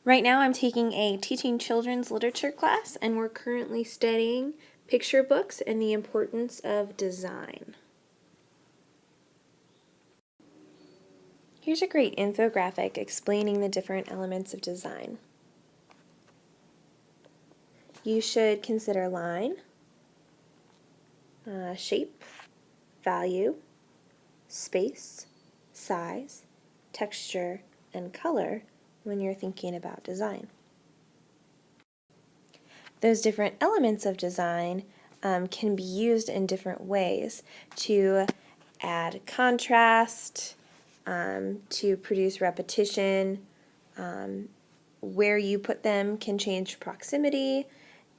Right now I'm taking a teaching children's literature class, and we're currently studying picture books and the importance of design. Here's a great infographic explaining the different elements of design. You should consider line, shape, value, space, size, texture, and color when you're thinking about design. Those different elements of design can be used in different ways to add contrast, to produce repetition. Where you put them can change proximity,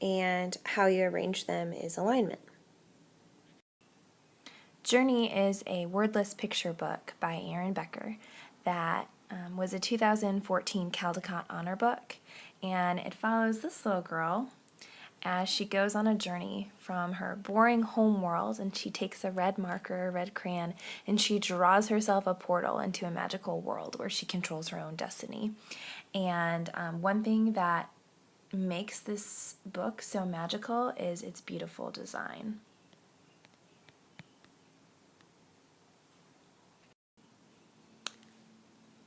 and how you arrange them is alignment. Journey is a wordless picture book by Aaron Becker that was a 2014 Caldecott Honor Book, and it follows this little girl as she goes on a journey from her boring home world, and she takes a red marker, a red crayon, and she draws herself a portal into a magical world where she controls her own destiny. And one thing that makes this book so magical is its beautiful design.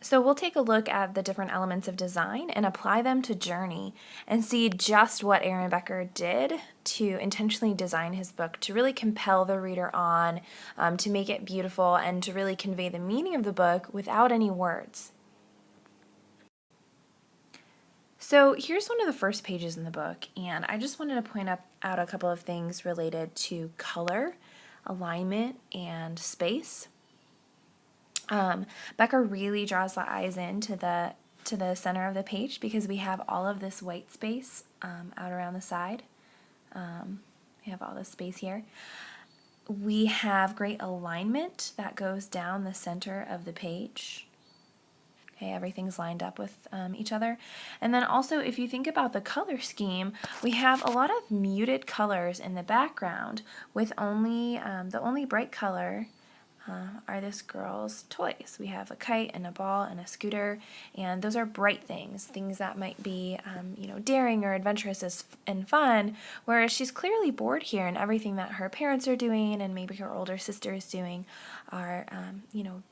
So we'll take a look at the different elements of design and apply them to Journey and see just what Aaron Becker did to intentionally design his book to really compel the reader on, to make it beautiful, and to really convey the meaning of the book without any words. So here's one of the first pages in the book, and I just wanted to point out a couple of things related to color, alignment, and space. Becker really draws the eyes in to the center of the page because we have all of this white space out around the side. We have all this space here. We have great alignment that goes down the center of the page. Okay, everything's lined up with each other. And then also, if you think about the color scheme, we have a lot of muted colors in the background with only the only bright color are this girl's toys. We have a kite and a ball and a scooter, and those are bright things that might be, daring or adventurous and fun, whereas she's clearly bored here, and everything that her parents are doing and maybe her older sister is doing are,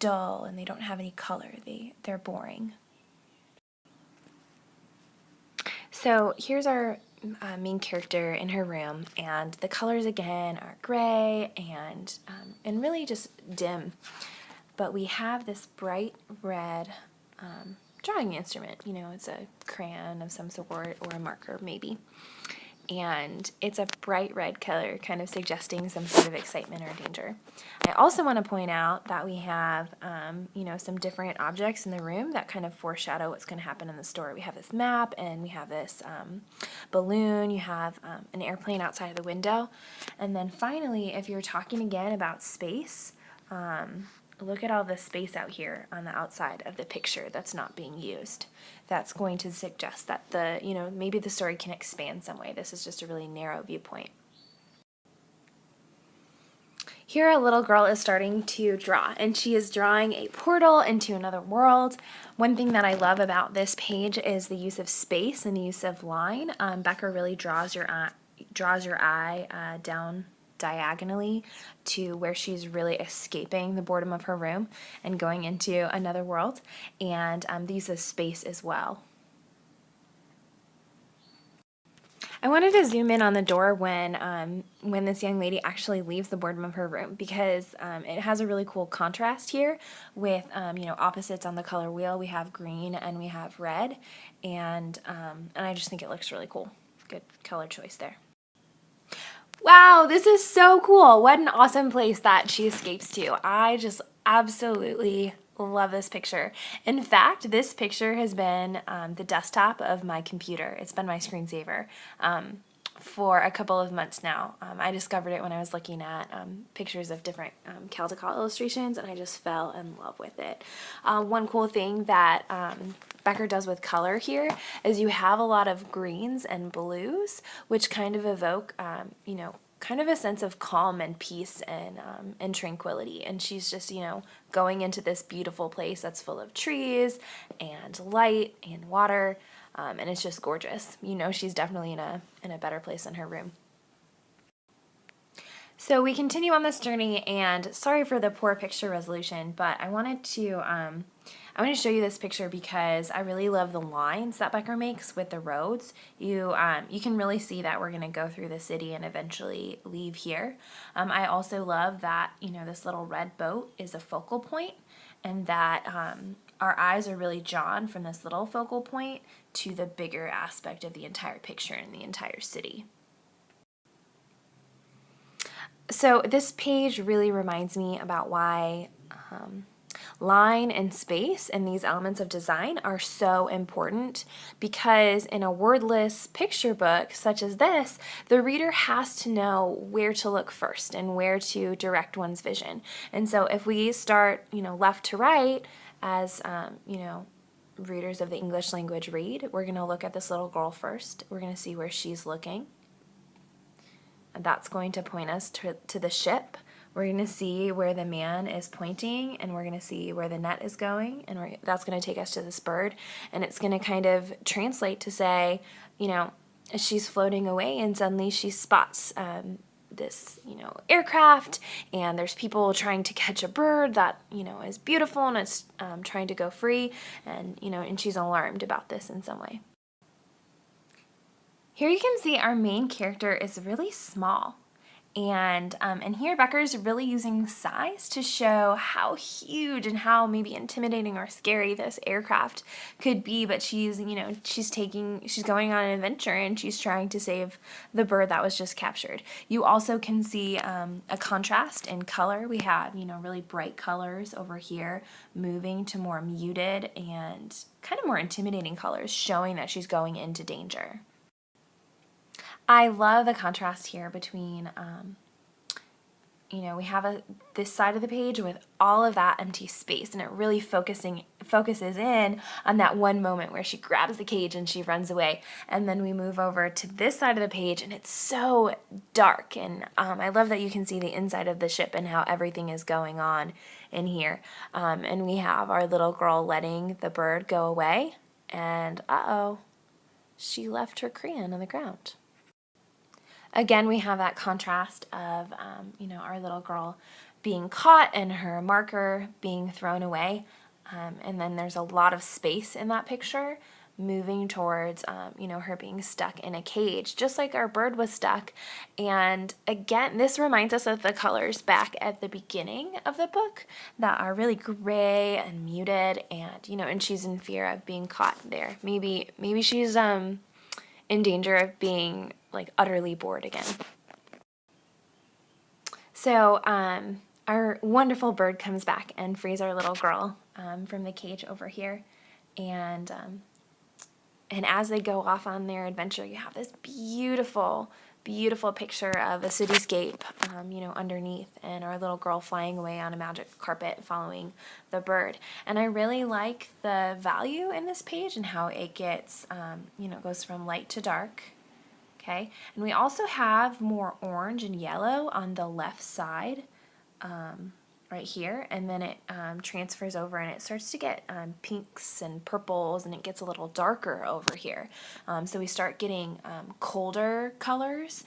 dull, and they don't have any color. They're boring. So here's our main character in her room, and the colors again are gray and really just dim. But we have this bright red drawing instrument. It's a crayon of some sort or a marker maybe. And it's a bright red color, kind of suggesting some sort of excitement or danger. I also want to point out that we have, some different objects in the room that kind of foreshadow what's going to happen in the story. We have this map, and we have this balloon. You have an airplane outside of the window. And then finally, if you're talking again about space, look at all the space out here on the outside of the picture that's not being used. That's going to suggest that maybe the story can expand some way. This is just a really narrow viewpoint. Here a little girl is starting to draw, and she is drawing a portal into another world. One thing that I love about this page is the use of space and the use of line. Becker really draws your eye down diagonally to where she's really escaping the boredom of her room and going into another world, and the use of space as well. I wanted to zoom in on the door when this young lady actually leaves the boredom of her room, because it has a really cool contrast here with opposites on the color wheel. We have green and we have red, and I just think it looks really cool. Good color choice there. Wow, this is so cool. What an awesome place that she escapes to. I just absolutely love this picture. In fact, this picture has been the desktop of my computer. It's been my screensaver for a couple of months now. I discovered it when I was looking at pictures of different Caldecott illustrations, and I just fell in love with it. One cool thing that Becker does with color here is you have a lot of greens and blues, which kind of evoke, kind of a sense of calm and peace and tranquility. And she's just, going into this beautiful place that's full of trees and light and water. and it's just gorgeous. You know, she's definitely in a better place in her room. So we continue on this journey, and sorry for the poor picture resolution, but I wanted to show you this picture because I really love the lines that Becker makes with the roads. You can really see that we're going to go through the city and eventually leave here. I also love that, you know, this little red boat is a focal point, and that our eyes are really drawn from this little focal point to the bigger aspect of the entire picture and the entire city. So this page really reminds me about why line and space and these elements of design are so important, because in a wordless picture book such as this, the reader has to know where to look first and where to direct one's vision. And so if we start, you know, left to right, as you know, readers of the English language read, we're going to look at this little girl first. We're going to see where she's looking. And that's going to point us to the ship. We're going to see where the man is pointing, and we're going to see where the net is going, and that's going to take us to this bird. And it's going to kind of translate to say, you know, she's floating away, and suddenly she spots this, you know, aircraft, and there's people trying to catch a bird that, you know, is beautiful and it's trying to go free, and, you know, and she's alarmed about this in some way. Here you can see our main character is really small, and here Becker's really using size to show how huge and how maybe intimidating or scary this aircraft could be. But she's, you know, she's going on an adventure, and she's trying to save the bird that was just captured. You also can see a contrast in color. We have, you know, really bright colors over here moving to more muted and kind of more intimidating colors, showing that she's going into danger. I love the contrast here between, you know, we have this side of the page with all of that empty space, and it really focuses in on that one moment where she grabs the cage and she runs away. And then we move over to this side of the page, and it's so dark. And I love that you can see the inside of the ship and how everything is going on in here. And we have our little girl letting the bird go away, and uh-oh, she left her crayon on the ground. Again, we have that contrast of, you know, our little girl being caught and her marker being thrown away. And then there's a lot of space in that picture moving towards, you know, her being stuck in a cage, just like our bird was stuck. And again, this reminds us of the colors back at the beginning of the book that are really gray and muted, and, you know, and she's in fear of being caught there. Maybe she's in danger of being like utterly bored again. So our wonderful bird comes back and frees our little girl from the cage over here, and as they go off on their adventure, you have this beautiful picture of a cityscape, you know, underneath, and our little girl flying away on a magic carpet following the bird. And I really like the value in this page and how it gets, you know, goes from light to dark. Okay, and we also have more orange and yellow on the left side, right here, and then it transfers over and it starts to get pinks and purples, and it gets a little darker over here. So we start getting colder colors,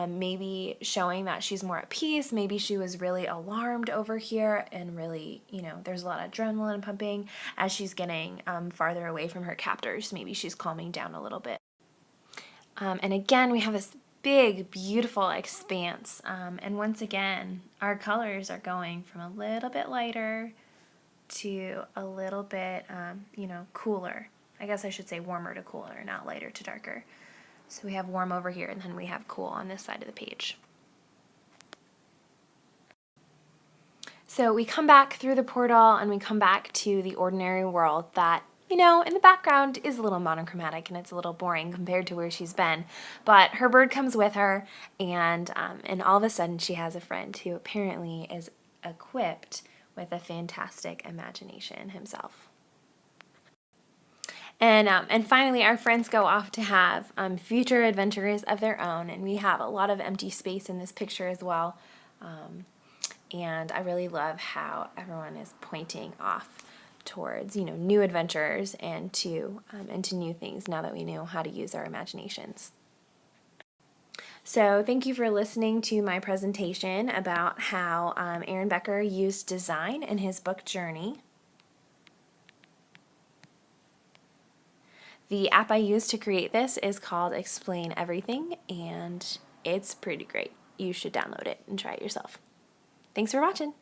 maybe showing that she's more at peace. Maybe she was really alarmed over here, and really, you know, there's a lot of adrenaline pumping as she's getting farther away from her captors. Maybe she's calming down a little bit. And again, we have this big, beautiful expanse. And once again, our colors are going from a little bit lighter to a little bit, you know, cooler. I guess I should say warmer to cooler, not lighter to darker. So we have warm over here, and then we have cool on this side of the page. So we come back through the portal, and we come back to the ordinary world that, you know, in the background is a little monochromatic, and it's a little boring compared to where she's been. But her bird comes with her, and all of a sudden she has a friend who apparently is equipped with a fantastic imagination himself. And finally, our friends go off to have future adventures of their own, and we have a lot of empty space in this picture as well. And I really love how everyone is pointing off towards, new adventures and to new things now that we know how to use our imaginations. So thank you for listening to my presentation about how Aaron Becker used design in his book Journey. The app I used to create this is called Explain Everything, and it's pretty great. You should download it and try it yourself. Thanks for watching.